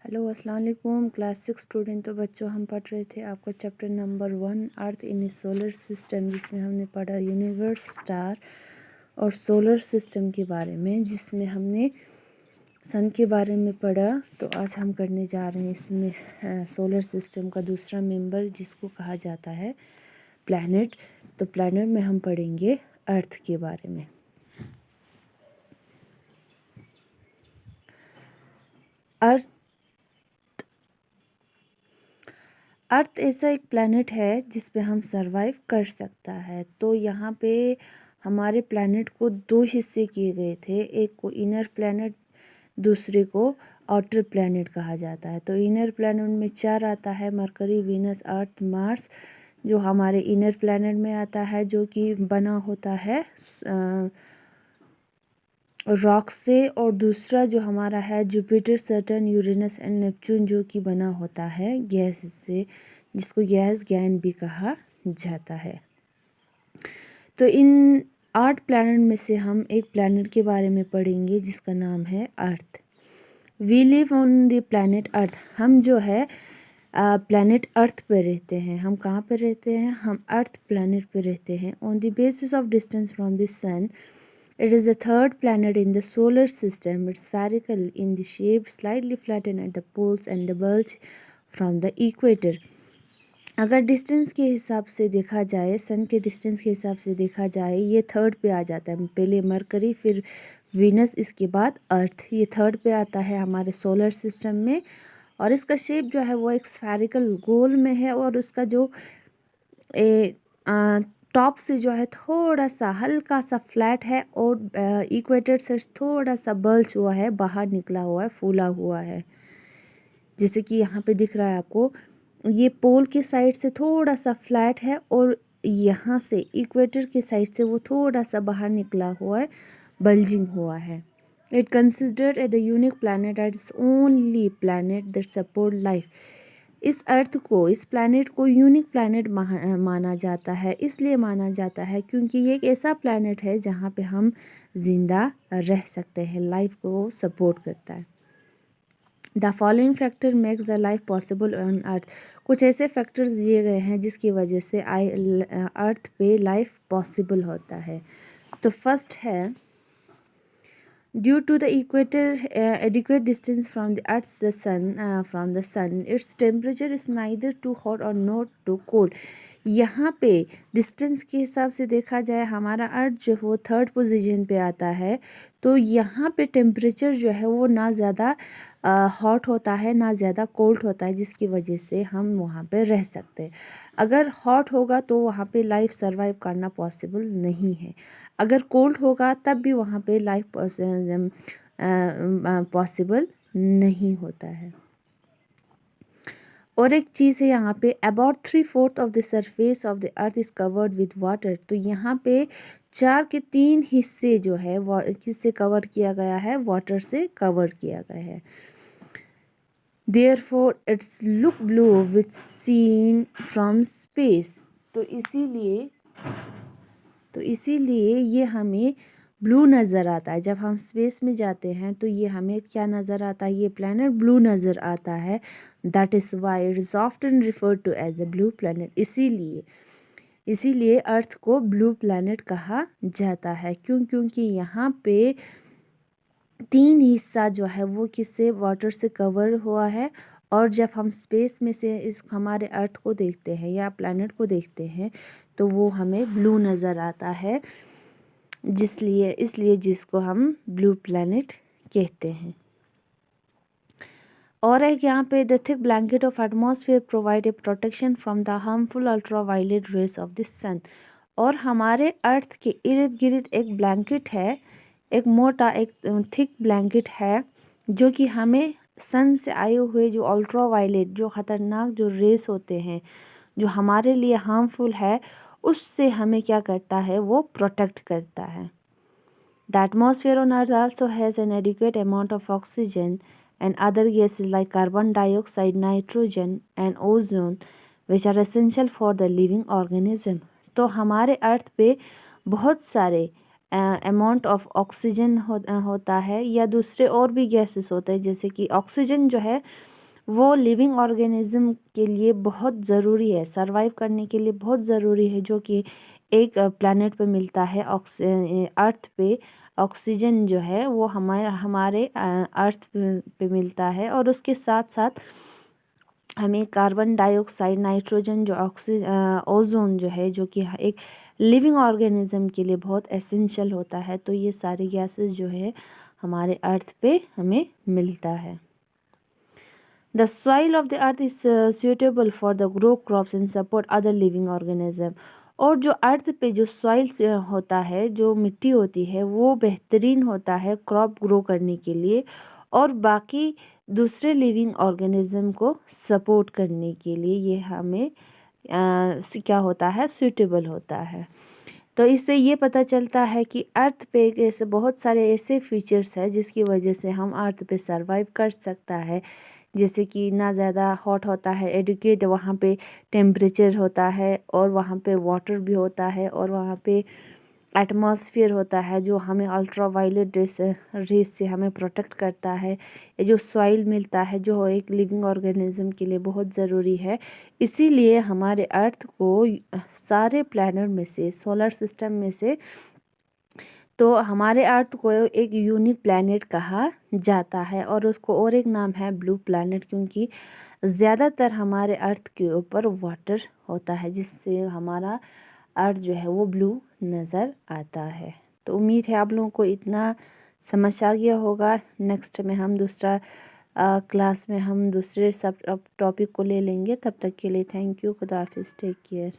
Hello अस्सलाम वालेकुम class 6 student. तो बच्चों हम पढ़ रहे थे आपका चैप्टर नंबर 1 अर्थ इन सोलर सिस्टम, जिसमें हमने पढ़ा यूनिवर्स, स्टार और सोलर सिस्टम के बारे में, जिसमें हमने सन के बारे में पढ़ा। तो आज हम करने जा रहे हैं इसमें सोलर सिस्टम का दूसरा मेंबर, जिसको कहा जाता है प्लैनेट। तो प्लैनेट में हम पढ़ेंगे अर्थ के बारे में। अर्थ ऐसा एक प्लैनेट है जिस पे हम सरवाइव कर सकता है। तो यहाँ पे हमारे प्लैनेट को दो हिस्से किए गए थे, एक को इनर प्लैनेट, दूसरे को आउटर प्लैनेट कहा जाता है। तो इनर प्लैनेट में चार आता है, मरकरी, वीनस, अर्थ, मार्स, जो हमारे इनर प्लैनेट में आता है, जो कि बना होता है रॉक से। और दूसरा जो हमारा है Jupiter, Saturn, Uranus and Neptune, जो कि बना होता है गैस से, जिसको गैस गैन भी कहा जाता है। तो इन 8 प्लैनेट में से हम एक प्लैनेट के बारे में पढ़ेंगे जिसका नाम है earth. We live on the planet earth. हम जो है प्लैनेट अर्थ पे रहते हैं। हम कहाँ पे रहते हैं? हम अर्थ प्लैनेट पे रहते हैं। On the basis of distance from the sun, it is the third planet in the solar system. It's spherical in the shape, slightly flattened at the poles and the bulge from the equator. अगर distance के हिसाब से देखा जाए, सन के distance के हिसाब से देखा जाए, ये थर्ड पे आ जाता है। पहले मरकरी, फिर वीनस, इसके बाद अर्थ। ये थर्ड पे आता है हमारे सोलर सिस्टम में। और इसका शेप जो है वो एक स्फेरिकल गोल में है, और उसका जो टॉप से जो है थोड़ा सा हल्का सा फ्लैट है, और इक्वेटर से थोड़ा सा बल्ज हुआ है, बाहर निकला हुआ है, फूला हुआ है, जैसे कि यहाँ पे दिख रहा है आपको। ये पोल की साइड से थोड़ा सा फ्लैट है, और यहाँ से इक्वेटर की साइड से वो थोड़ा सा बाहर निकला हुआ है, बल्जिंग हुआ है। It considered at the unique planet at its only planet that support life. इस अर्थ को, इस प्लैनेट को यूनिक प्लैनेट माना जाता है। इसलिए माना जाता है क्योंकि ये एक ऐसा प्लैनेट है जहाँ पे हम जिंदा रह सकते हैं, लाइफ को सपोर्ट करता है। The following factor makes the life possible on earth. कुछ ऐसे फैक्टर्स दिए गए हैं जिसकी वजह से अर्थ पे लाइफ पॉसिबल होता है। तो फर्स्ट है, due to the equator adequate distance from the earth's the sun, its temperature is neither too hot or not too cold. यहाँ पे डिस्टेंस के हिसाब से देखा जाए, हमारा अर्थ जो है वो थर्ड पोजीशन पे आता है। तो यहाँ पे टेम्परेचर जो है वो ना ज़्यादा हॉट होता है, ना ज़्यादा कोल्ड होता है, जिसकी वजह से हम वहाँ पे रह सकते हैं। अगर हॉट होगा तो वहाँ पे लाइफ सर्वाइव करना पॉसिबल नहीं है। अगर कोल्ड होगा तब भी वहाँ पे लाइफ पॉसिबल नहीं होता है। और एक चीज़ है यहाँ पे, about 3/4 of the surface of the earth is covered with water. तो यहाँ पे 4 के 3 हिस्से जो है वो किससे कवर किया गया है? वाटर से कवर किया गया है। Therefore it's look blue with seen from space. तो इसीलिए ये हमें ब्लू नज़र आता है। जब हम स्पेस में जाते हैं तो ये हमें क्या नज़र आता है? ये प्लैनेट ब्लू नज़र आता है। That is why it is often referred to as a blue planet. इसीलिए अर्थ को ब्लू प्लैनेट कहा जाता है। क्योंकि यहाँ पे 3 हिस्सा जो है वो किससे? वाटर से कवर हुआ है। और जब हम स्पेस में से इस हमारे अर्थ को देखते हैं या प्लैनेट को देखते हैं तो वो हमें ब्लू नज़र आता है, इसलिए जिसको हम ब्लू प्लैनेट कहते हैं। और एक यहाँ पे, the thick blanket of atmosphere provide a protection from the harmful ultraviolet rays of the sun. और हमारे अर्थ के इर्द गिर्द एक ब्लैंकेट है, एक मोटा, एक थिक ब्लैंकेट है, जो कि हमें सन से आए हुए जो अल्ट्रावायलेट, जो ख़तरनाक जो रेस होते हैं, जो हमारे लिए हार्मफुल है, उससे हमें क्या करता है? वो प्रोटेक्ट करता है। The atmosphere on earth also has an adequate amount of oxygen and other gases like carbon dioxide, nitrogen and ozone which are essential for the living organism. तो हमारे अर्थ पे बहुत सारे अमाउंट ऑफ ऑक्सीजन होता है, या दूसरे और भी गैसेस होते हैं, जैसे कि ऑक्सीजन जो है वो लिविंग ऑर्गेनिज्म के लिए बहुत ज़रूरी है, सरवाइव करने के लिए बहुत ज़रूरी है, जो कि एक प्लैनेट पे मिलता है। अर्थ पे ऑक्सीजन जो है वो हमारे अर्थ पे मिलता है, और उसके साथ साथ हमें कार्बन डाइऑक्साइड, नाइट्रोजन, जो ओजोन जो है, जो कि एक लिविंग ऑर्गेनिज्म के लिए बहुत एसेंशियल होता है। तो ये सारे गैसेस जो है हमारे अर्थ पे हमें मिलता है। The soil of the earth is suitable for the grow crops and support other living organism. और जो अर्थ पे जो सॉइल होता है, जो मिट्टी होती है, वो बेहतरीन होता है क्रॉप ग्रो करने के लिए और बाकी दूसरे लिविंग ऑर्गेनिज्म को सपोर्ट करने के लिए ये हमें क्या होता है, सूटेबल होता है। तो इससे ये पता चलता है कि अर्थ पे एक ऐसे बहुत सारे ऐसे फीचर्स हैं जिसकी वजह से हम अर्थ पे सरवाइव कर सकता है। जैसे कि ना ज़्यादा हॉट होता है, एडुकेट वहाँ पे टेम्परेचर होता है, और वहाँ पे वाटर भी होता है, और वहाँ पे एटमॉस्फेयर होता है जो हमें अल्ट्रा वायलेट रेस से हमें प्रोटेक्ट करता है। ये जो सॉइल मिलता है जो एक लिविंग ऑर्गेनिज्म के लिए बहुत ज़रूरी है। इसीलिए हमारे अर्थ को सारे प्लैनेट में से, सोलर सिस्टम में से, तो हमारे अर्थ को एक यूनिक प्लैनेट कहा जाता है, और उसको और एक नाम है ब्लू प्लैनेट, क्योंकि ज़्यादातर हमारे अर्थ के ऊपर वाटर होता है, जिससे हमारा अर्थ जो है वो ब्लू नज़र आता है। तो उम्मीद है आप लोगों को इतना समझ आ गया होगा। नेक्स्ट में हम दूसरा क्लास में हम दूसरे सब टॉपिक को ले लेंगे। तब तक के लिए थैंक यू। खुदा हाफिज़, टेक केयर।